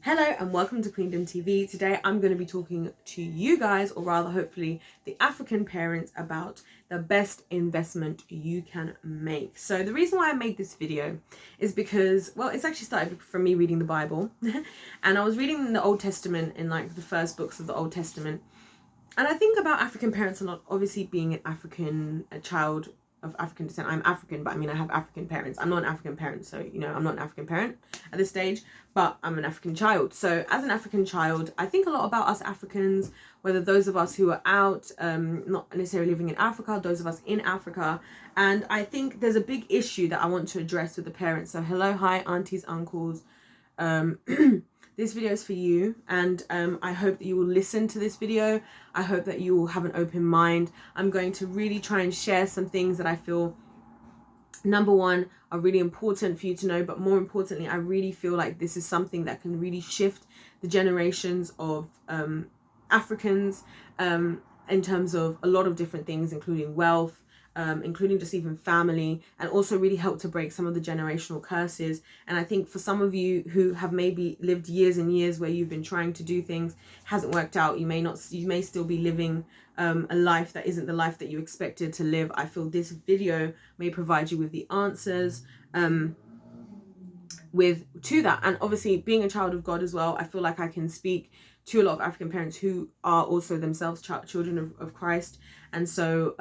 Hello and welcome to Queendom TV. Today I'm going to be talking to you guys, or rather hopefully the African parents, about the best investment you can make. So the reason why I made this video is because, well, it's actually started from me reading the Bible and I was reading the Old Testament, in like the first books of the Old Testament, and I think about African parents a lot. Obviously, being a child of African descent. I'm African, but I mean, I have African parents. I'm not an African parent, so, you know, I'm not an African parent at this stage, but I'm an African child. So as an African child, I think a lot about us Africans, whether those of us who are out, not necessarily living in Africa, those of us in Africa. And I think there's a big issue that I want to address with the parents. So hello, hi, aunties, uncles. This video is for you, and I hope that you will listen to this video. I hope that you will have an open mind. I'm going to really try and share some things that I feel, number one, are really important for you to know, but more importantly, I really feel like this is something that can really shift the generations of Africans in terms of a lot of different things, including wealth, including just even family, and also really help to break some of the generational curses. And I think for some of you who have maybe lived years and years where you've been trying to do things, hasn't worked out, you may still be living a life that isn't the life that you expected to live. I feel this video may provide you with the answers to that. And obviously, being a child of God as well, I feel like I can speak to a lot of African parents who are also themselves children of Christ. And so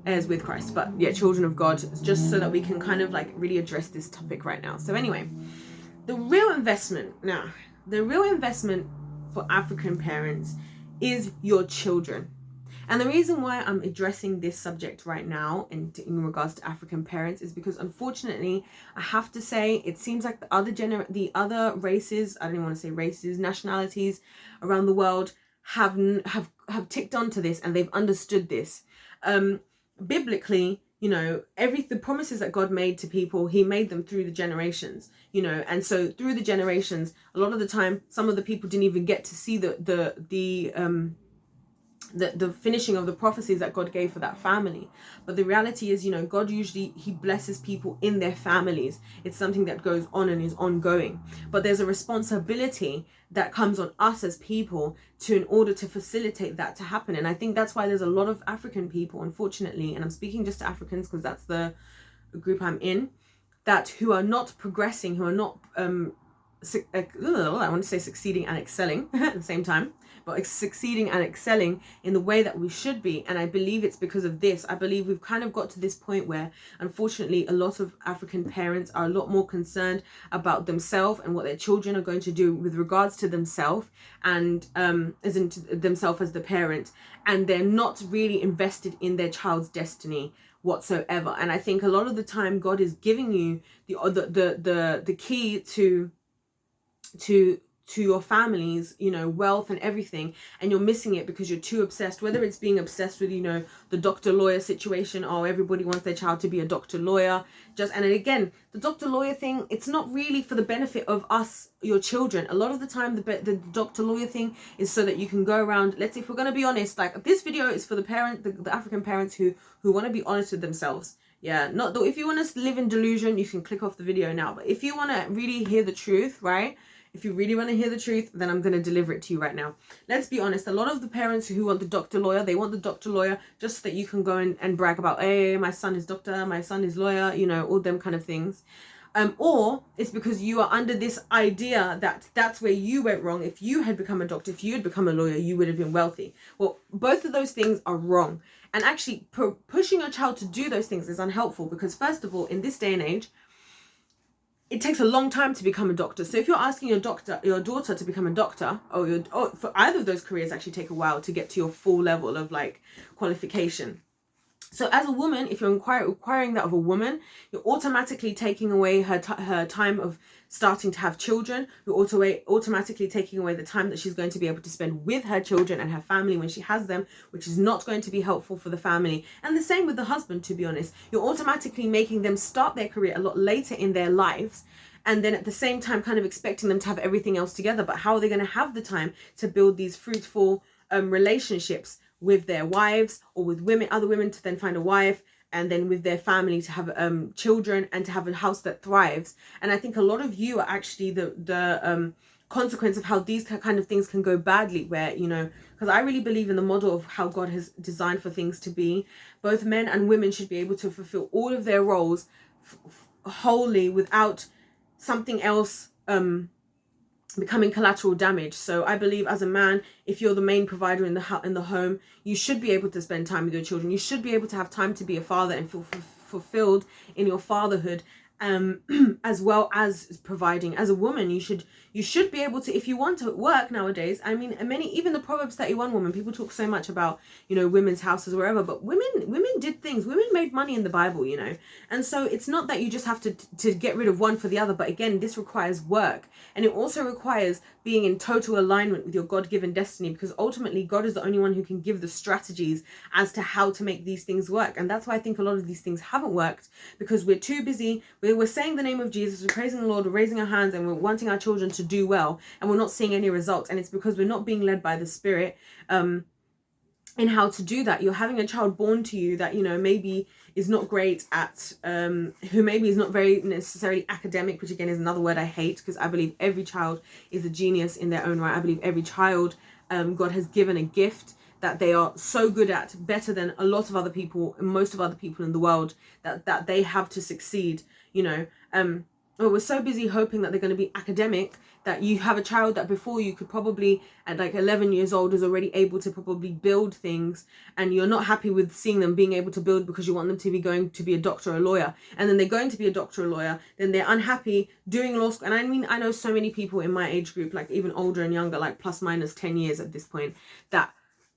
heirs with Christ, but yeah, children of God, just so that we can kind of like really address this topic right now. So anyway, the real investment for African parents is your children. And the reason why I'm addressing this subject right now in regards to African parents is because, unfortunately, I have to say, it seems like the other races, I don't even want to say races, nationalities around the world have ticked onto this, and they've understood this. Biblically, you know, the promises that God made to people, he made them through the generations, you know, and so through the generations, a lot of the time, some of the people didn't even get to see the finishing of the prophecies that God gave for that family. But the reality is, you know, God usually, he blesses people in their families. It's something that goes on and is ongoing, but there's a responsibility that comes on us as people in order to facilitate that to happen. And I think that's why there's a lot of African people, unfortunately, and I'm speaking just to Africans because that's the group I'm in, who are not progressing, who are not I want to say succeeding and excelling at the same time, but succeeding and excelling in the way that we should be. And I believe it's because of this. I believe we've kind of got to this point where, unfortunately, a lot of African parents are a lot more concerned about themselves and what their children are going to do with regards to themselves, and as in themselves as the parent, and they're not really invested in their child's destiny whatsoever. And I think a lot of the time God is giving you the key to your families, you know, wealth and everything, and you're missing it because you're too obsessed, whether it's being obsessed with, you know, the doctor lawyer situation. Oh, everybody wants their child to be a doctor lawyer, and then again, the doctor lawyer thing, it's not really for the benefit of us, your children. A lot of the time, the doctor lawyer thing is so that you can go around. Let's say, if we're going to be honest, like, this video is for the African parents who want to be honest with themselves. Yeah, not though. If you want to live in delusion, you can click off the video now. But if you want to really hear the truth, right? If you really want to hear the truth, then I'm going to deliver it to you right now. Let's be honest. A lot of the parents who want the doctor lawyer, they want the doctor lawyer just so that you can go and brag about, hey, my son is doctor, my son is lawyer, you know, all them kind of things. Or it's because you are under this idea that that's where you went wrong. If you had become a doctor, if you had become a lawyer, you would have been wealthy. Well, both of those things are wrong. And actually, pushing your child to do those things is unhelpful because, first of all, in this day and age, it takes a long time to become a doctor. So if you're asking your daughter to become a doctor, or for either of those careers, actually take a while to get to your full level of like qualification. So as a woman, if you're requiring that of a woman, you're automatically taking away her time of starting to have children. You're automatically taking away the time that she's going to be able to spend with her children and her family when she has them, which is not going to be helpful for the family. And the same with the husband, to be honest. You're automatically making them start their career a lot later in their lives, and then at the same time kind of expecting them to have everything else together. But how are they going to have the time to build these fruitful relationships with their wives, or with other women, to then find a wife and then with their family to have children and to have a house that thrives. And I think a lot of you are actually the consequence of how these kind of things can go badly, where, you know, because I really believe in the model of how God has designed for things to be. Both men and women should be able to fulfill all of their roles wholly without something else becoming collateral damage. So I believe as a man, if you're the main provider in the home, you should be able to spend time with your children. You should be able to have time to be a father and feel fulfilled in your fatherhood, as well as providing. As a woman, you should be able to, if you want to work nowadays. I mean, even the Proverbs 31 woman, people talk so much about, you know, women's houses or wherever, but women did things. Women made money in the Bible, you know. And so it's not that you just have to get rid of one for the other, but again, this requires work, and it also requires being in total alignment with your God-given destiny, because ultimately God is the only one who can give the strategies as to how to make these things work. And that's why I think a lot of these things haven't worked, because we're too busy. We're saying the name of Jesus, we're praising the Lord, we're raising our hands, and we're wanting our children to do well, and we're not seeing any results. And it's because we're not being led by the Spirit in how to do that. You're having a child born to you that, you know, maybe is not great at who maybe is not very necessarily academic, which again is another word I hate, because I believe every child is a genius in their own right. I believe every child God has given a gift that they are so good at, better than a lot of other people, most of other people in the world, that they have to succeed, you know. But we're so busy hoping that they're going to be academic, that you have a child that before you could probably at like 11 years old is already able to probably build things, and you're not happy with seeing them being able to build because you want them to be going to be a doctor or a lawyer. And then they're going to be a doctor or a lawyer, then they're unhappy doing law school. And I mean, I know so many people in my age group, like even older and younger, like plus minus 10 years at this point, that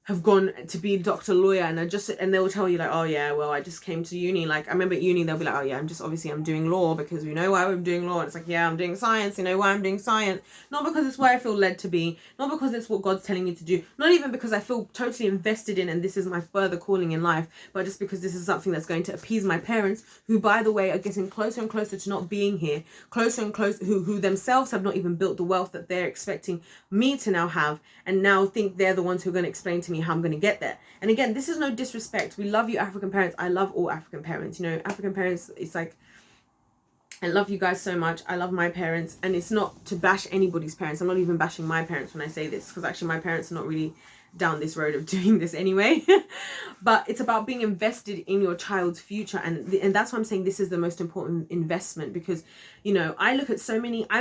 have gone to be doctor, lawyer, and they will tell you like, oh yeah, well, I just came to uni. Like I remember at uni, they'll be like, oh yeah, I'm doing law because we know why I'm doing law. And it's like, yeah, I'm doing science, you know why I'm doing science, not because it's where I feel led to be, not because it's what God's telling me to do, not even because I feel totally invested in and this is my further calling in life, but just because this is something that's going to appease my parents, who by the way are getting closer and closer to not being here, closer and closer, who themselves have not even built the wealth that they're expecting me to now have, and now think they're the ones who are going to explain to me how I'm going to get there. And again, this is no disrespect. We love you African parents. I love all African parents. You know, African parents, it's like, I love you guys so much. I love my parents, and it's not to bash anybody's parents. I'm not even bashing my parents when I say this, because actually my parents are not really down this road of doing this anyway. But it's about being invested in your child's future, and that's why I'm saying this is the most important investment. Because, you know, I've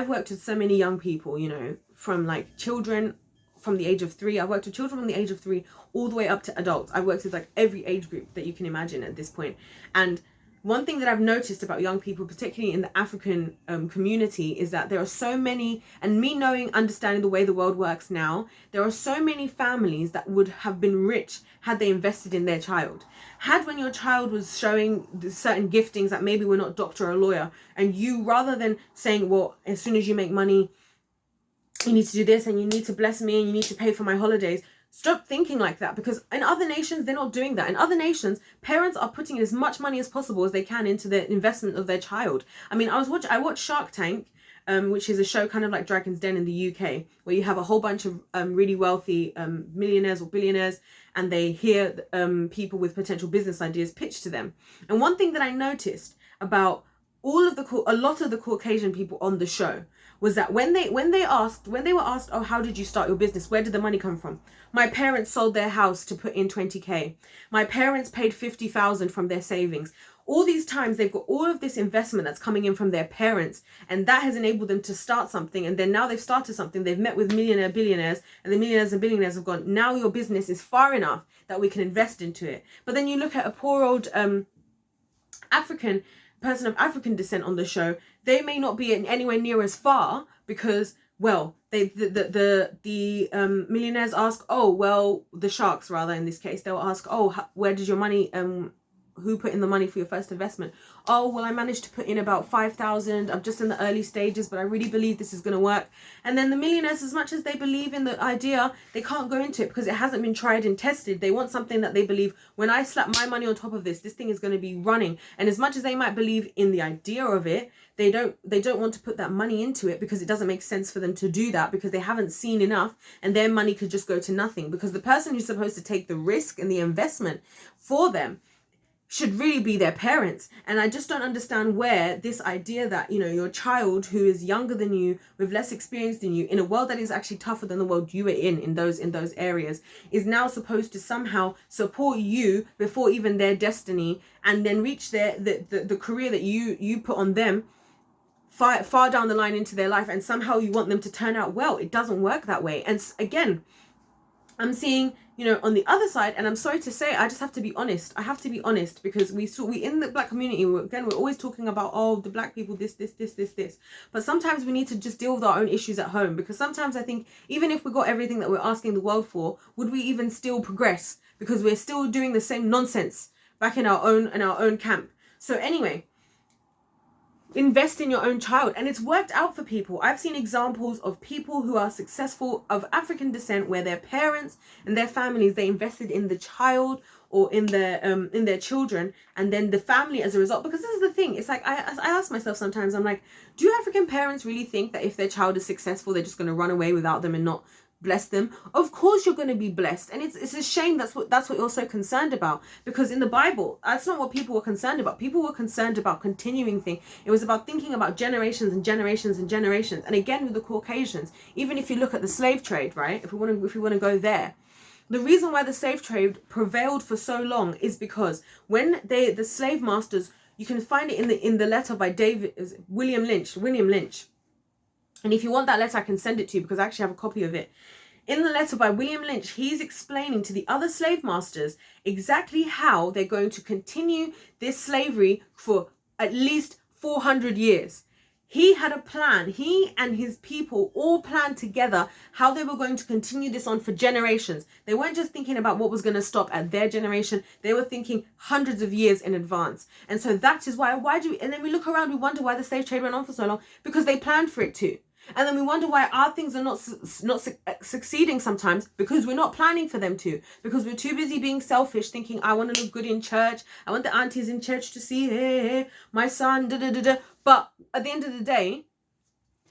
worked with so many young people, you know, from like children from the age of 3. I've worked with children from the age of 3 all the way up to adults. I've worked with like every age group that you can imagine at this point. And one thing that I've noticed about young people, particularly in the African community, is that there are so many, and me understanding the way the world works now, there are so many families that would have been rich had they invested in their child. Had when your child was showing certain giftings that maybe were not doctor or lawyer, and you, rather than saying, well, as soon as you make money, you need to do this, and you need to bless me, and you need to pay for my holidays. Stop thinking like that, because in other nations, they're not doing that. In other nations, parents are putting as much money as possible as they can into the investment of their child. I mean, I watched Shark Tank, which is a show kind of like Dragon's Den in the UK, where you have a whole bunch of really wealthy millionaires or billionaires, and they hear people with potential business ideas pitched to them. And one thing that I noticed about a lot of the Caucasian people on the show was that when they were asked, oh, how did you start your business? Where did the money come from? My parents sold their house to put in 20K. My parents paid 50,000 from their savings. All these times they've got all of this investment that's coming in from their parents, and that has enabled them to start something. And then now they've started something, they've met with billionaires, and the millionaires and billionaires have gone, now your business is far enough that we can invest into it. But then you look at a poor old African person of African descent on the show, they may not be anywhere near as far, because, well, the millionaires ask, oh, well, the sharks rather in this case, they'll ask, oh, where did your money who put in the money for your first investment? Oh, well, I managed to put in about 5,000. I'm just in the early stages, but I really believe this is going to work. And then the millionaires, as much as they believe in the idea, they can't go into it because it hasn't been tried and tested. They want something that they believe, when I slap my money on top of this thing is going to be running. And as much as they might believe in the idea of it, they don't want to put that money into it, because it doesn't make sense for them to do that, because they haven't seen enough, and their money could just go to nothing. Because the person who's supposed to take the risk and the investment for them should really be their parents. And I just don't understand where this idea that, you know, your child who is younger than you, with less experience than you, in a world that is actually tougher than the world you were in those areas, is now supposed to somehow support you before even their destiny, and then reach the career that you put on them far down the line into their life, and somehow you want them to turn out well. It doesn't work that way. And again, I'm seeing, you know, on the other side, and I'm sorry to say, I just have to be honest. I have to be honest, because we in the Black community, we're always talking about, oh, the Black people, this. But sometimes we need to just deal with our own issues at home, because sometimes I think even if we got everything that we're asking the world for, would we even still progress? Because we're still doing the same nonsense back in our own camp. So anyway, invest in your own child, and it's worked out for people. I've seen examples of people who are successful of African descent where their parents and their families, they invested in the child or in their children, and then the family as a result. Because this is the thing, it's like I ask myself sometimes, I'm like, do African parents really think that if their child is successful, they're just going to run away without them and not bless them? Of course you're going to be blessed, and it's a shame that's what you're so concerned about, because in the Bible, that's not what people were concerned about. People were concerned about continuing thing. It was about thinking about generations and generations and generations. And again, with the Caucasians, even if you look at the slave trade, right, if we want to go there, the reason why the slave trade prevailed for so long is because when the slave masters, you can find it in the letter by William Lynch. And if you want that letter, I can send it to you, because I actually have a copy of it. In the letter by William Lynch, he's explaining to the other slave masters exactly how they're going to continue this slavery for at least 400 years. He had a plan. He and his people all planned together how they were going to continue this on for generations. They weren't just thinking about what was going to stop at their generation. They were thinking hundreds of years in advance. And so that is why and then we look around, we wonder why the slave trade went on for so long, because they planned for it to. And then we wonder why our things are not succeeding sometimes, because we're not planning for them to, because we're too busy being selfish, thinking, I want to look good in church. I want the aunties in church to see, hey, my son, da. But at the end of the day,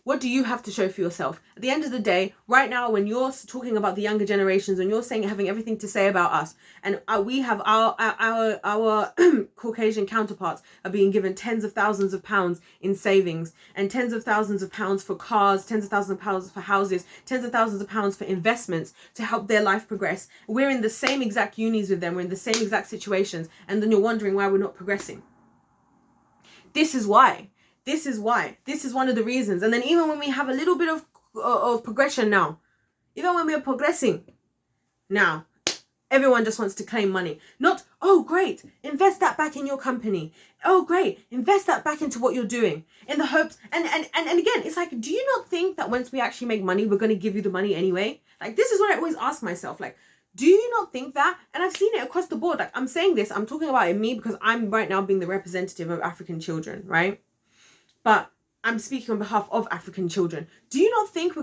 what do you have to show for yourself? At the end of the day, right now, when you're talking about the younger generations, when you're saying, having everything to say about us, and we have our Caucasian counterparts are being given tens of thousands of pounds in savings, and tens of thousands of pounds for cars, tens of thousands of pounds for houses, tens of thousands of pounds for investments to help their life progress. We're in the same exact unis with them. We're in the same exact situations. And then you're wondering why we're not progressing. This is why. This is one of the reasons. And then even when we have a little bit of progression now, even when we are progressing now, everyone just wants to claim money. Not, oh, great, invest that back in your company. Oh, great, invest that back into what you're doing, in the hopes. And again, it's like, do you not think that once we actually make money, we're going to give you the money anyway? Like, this is what I always ask myself. Like, do you not think that? And I've seen it across the board. Like, I'm saying this, I'm talking about it me, because I'm right now being the representative of African children, right? But I'm speaking on behalf of African children. Do you not think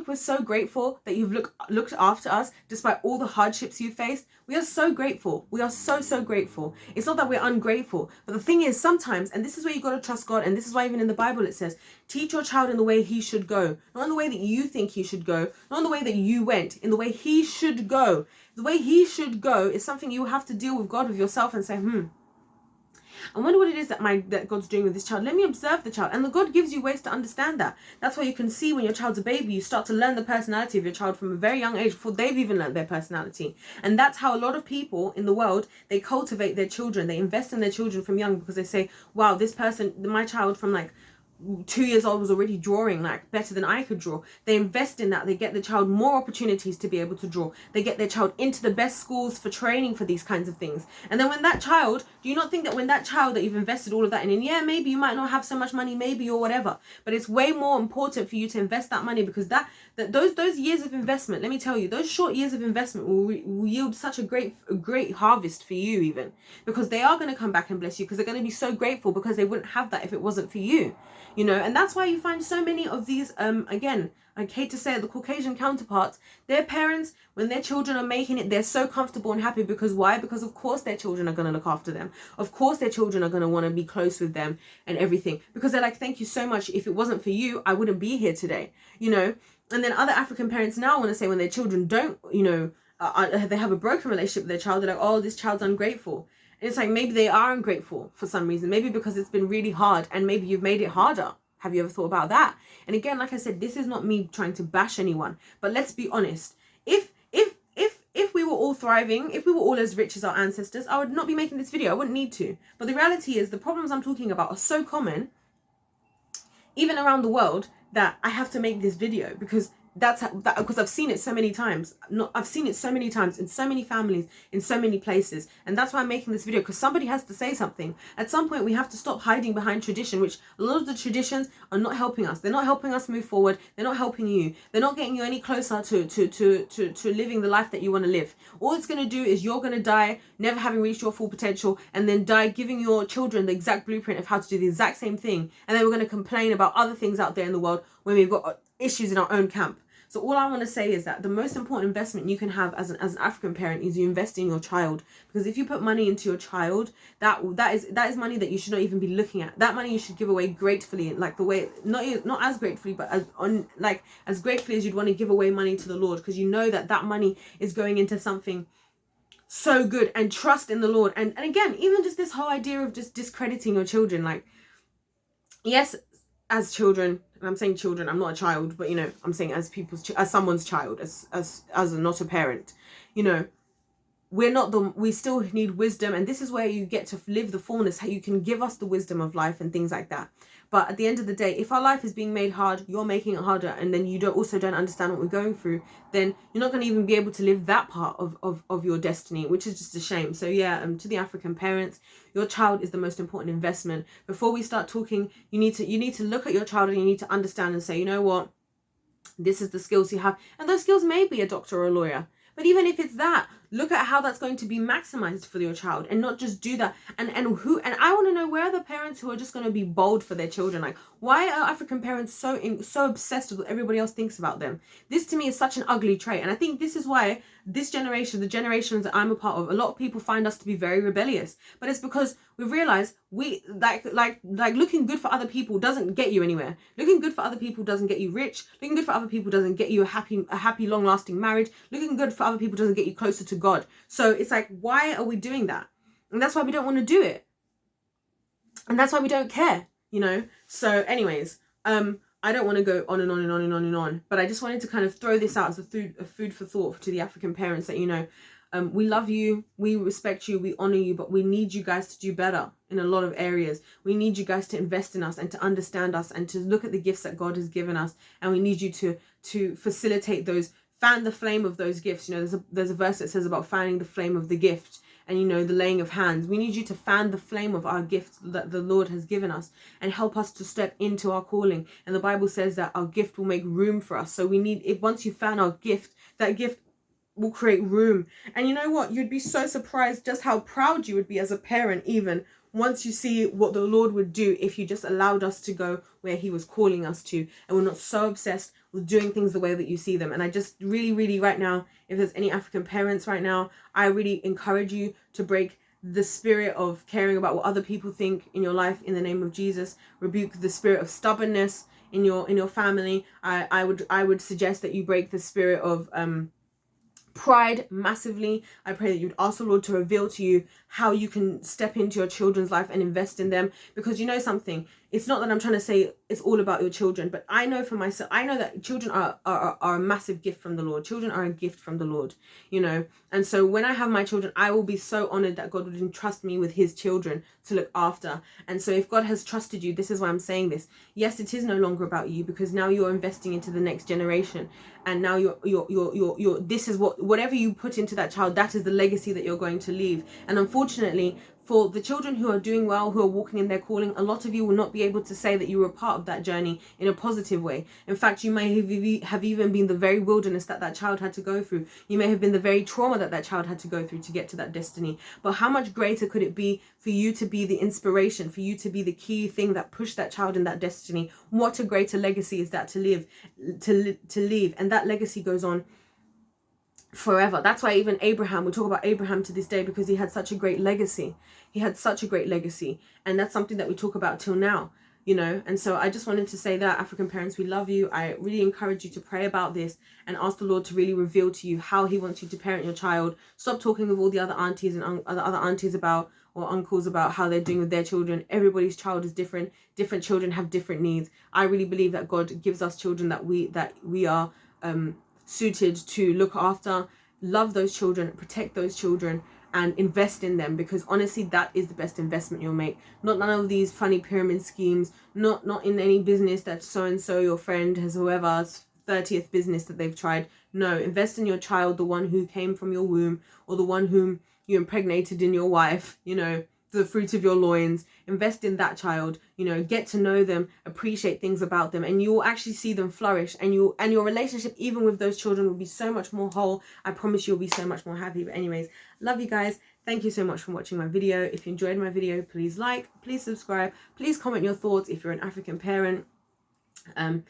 we're so grateful that you've looked after us despite all the hardships you faced? We are so grateful. We are so grateful. It's not that we're ungrateful. But the thing is, sometimes, and this is where you got to trust God, and this is why even in the Bible it says, teach your child in the way he should go. Not in the way that you think he should go. Not in the way that you went. In the way he should go. The way he should go is something you have to deal with God, with yourself, and say, I wonder what it is that God's doing with this child. Let me observe the child. And the God gives you ways to understand that. That's why you can see when your child's a baby, you start to learn the personality of your child from a very young age, before they've even learned their personality. And that's how a lot of people in the world, they cultivate their children. They invest in their children from young, because they say, wow, this person, my child from like 2 years old was already drawing like better than I could draw. They invest in that. They get the child more opportunities to be able to draw. They get their child into the best schools for training for these kinds of things. And then when that child, do you not think that when that child that you've invested all of that in, yeah, maybe you might not have so much money, maybe, or whatever, but it's way more important for you to invest that money, because those years of investment, let me tell you, those short years of investment will yield such a great harvest for you, even, because they are going to come back and bless you, because they're going to be so grateful, because they wouldn't have that if it wasn't for you. You know, and that's why you find so many of these, again, I hate to say it, the Caucasian counterparts, their parents, when their children are making it, they're so comfortable and happy. Because why? Because of course their children are going to look after them. Of course their children are going to want to be close with them and everything. Because they're like, thank you so much. If it wasn't for you, I wouldn't be here today, you know. And then other African parents now want to say, when their children don't, you know, they have a broken relationship with their child, they're like, oh, this child's ungrateful. And it's like, maybe they are ungrateful for some reason, maybe because it's been really hard, and maybe you've made it harder. Have you ever thought about that? And again, like I said, this is not me trying to bash anyone, but let's be honest. If we were all thriving, if we were all as rich as our ancestors, I would not be making this video. I wouldn't need to. But the reality is, the problems I'm talking about are so common, even around the world, that I have to make this video, because because I've seen it so many times. I've seen it so many times in so many families, in so many places, and that's why I'm making this video, because somebody has to say something. At some point, we have to stop hiding behind tradition, which a lot of the traditions are not helping us. They're not helping us move forward. They're not helping you. They're not getting you any closer to living the life that you want to live. All it's going to do is you're going to die never having reached your full potential, and then die giving your children the exact blueprint of how to do the exact same thing. And then we're going to complain about other things out there in the world when we've got issues in our own camp. So all I want to say is that the most important investment you can have as an African parent is you invest in your child. Because if you put money into your child, that is money that you should not even be looking at. That money you should give away gratefully, like the way, not as gratefully, but as gratefully as you'd want to give away money to the Lord, because you know that money is going into something so good. And trust in the Lord. And again, even just this whole idea of just discrediting your children, like, yes, as children, and I'm saying children, I'm not a child, but I'm saying as someone's child, as not a parent, we still need wisdom, and this is where you get to live the fullness, how you can give us the wisdom of life and things like that. But at the end of the day, if our life is being made hard, you're making it harder, and then you don't understand what we're going through, then you're not going to even be able to live that part of your destiny, which is just a shame. So yeah, to the African parents, your child is the most important investment. Before we start talking, you need to look at your child, and you need to understand and say, you know what, this is the skills you have, and those skills may be a doctor or a lawyer. But even if it's that, look at how that's going to be maximized for your child, and not just do that. And I want to know, where are the parents who are just going to be bold for their children? Like, why are African parents so obsessed with what everybody else thinks about them? This to me is such an ugly trait. And I think this is why this generation, the generations that I'm a part of, a lot of people find us to be very rebellious. But it's because we've realized we like looking good for other people doesn't get you anywhere. Looking good for other people doesn't get you rich. Looking good for other people doesn't get you a happy long-lasting marriage. Looking good for other people doesn't get you closer to God. So it's like, why are we doing that? And that's why we don't want to do it. And that's why we don't care, So anyways, I don't want to go on and on and on and on and on, but I just wanted to kind of throw this out as a food for thought to the African parents, that, we love you, we respect you, we honor you, but we need you guys to do better in a lot of areas. We need you guys to invest in us and to understand us and to look at the gifts that God has given us. And we need you to facilitate those, fan the flame of those gifts. There's a verse that says about fanning the flame of the gift, and the laying of hands. We need you to fan the flame of our gifts that the Lord has given us, and help us to step into our calling. And the Bible says that our gift will make room for us. So we need it. Once you fan our gift, that gift will create room. And you know what? You'd be so surprised just how proud you would be as a parent, even once you see what the Lord would do if you just allowed us to go where he was calling us to, and we're not so obsessed with doing things the way that you see them. And I just really, really, right now, if there's any African parents right now, I really encourage you to break the spirit of caring about what other people think in your life in the name of Jesus. Rebuke the spirit of stubbornness in your family. I would suggest that you break the spirit of pride massively. I pray that you'd ask the Lord to reveal to you how you can step into your children's life and invest in them. Because something, it's not that I'm trying to say it's all about your children, but I know for myself, I know that children are a massive gift from the Lord. Children are a gift from the Lord, and so when I have my children, I will be so honored that God would entrust me with his children to look after. And so if God has trusted you, this is why I'm saying this. Yes, it is no longer about you, because now you're investing into the next generation, and now you're this is whatever you put into that child, that is the legacy that you're going to leave. And unfortunately, for the children who are doing well, who are walking in their calling, a lot of you will not be able to say that you were a part of that journey in a positive way. In fact, you may have even been the very wilderness that child had to go through. You may have been the very trauma that child had to go through to get to that destiny. But how much greater could it be for you to be the inspiration, for you to be the key thing that pushed that child in that destiny? What a greater legacy is that to leave. And that legacy goes on forever. That's why even Abraham, we talk about Abraham to this day, because he had such a great legacy. And that's something that we talk about till now, and so I just wanted to say that, African parents, we love you. I really encourage you to pray about this and ask the Lord to really reveal to you how he wants you to parent your child. Stop talking with all the other aunties and other aunties about or uncles about how they're doing with their children. Everybody's child is different. Different children have different needs. I really believe that God gives us children that we are suited to look after, love those children, protect those children, and invest in them, because honestly that is the best investment you'll make. Not none of these funny pyramid schemes, not in any business that so and so your friend has, whoever's 30th business that they've tried. No, invest in your child, the one who came from your womb, or the one whom you impregnated in your wife, you know, the fruit of your loins. Invest in that child, you know, get to know them, appreciate things about them, and you will actually see them flourish, and your relationship even with those children will be so much more whole. I promise you'll be so much more happy. But anyways, love you guys. Thank you so much for watching my video. If you enjoyed my video, please like, please subscribe, please comment your thoughts if you're an African parent, and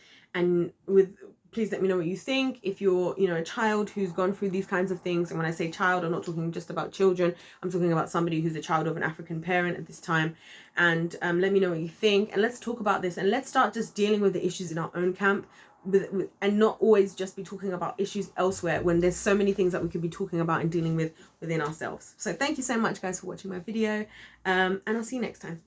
please let me know what you think if you're, you know, a child who's gone through these kinds of things. And when I say child, I'm not talking just about children, I'm talking about somebody who's a child of an African parent at this time. And let me know what you think, and let's talk about this, and let's start just dealing with the issues in our own camp, and not always just be talking about issues elsewhere when there's so many things that we could be talking about and dealing with within ourselves. So thank you so much guys for watching my video, and I'll see you next time.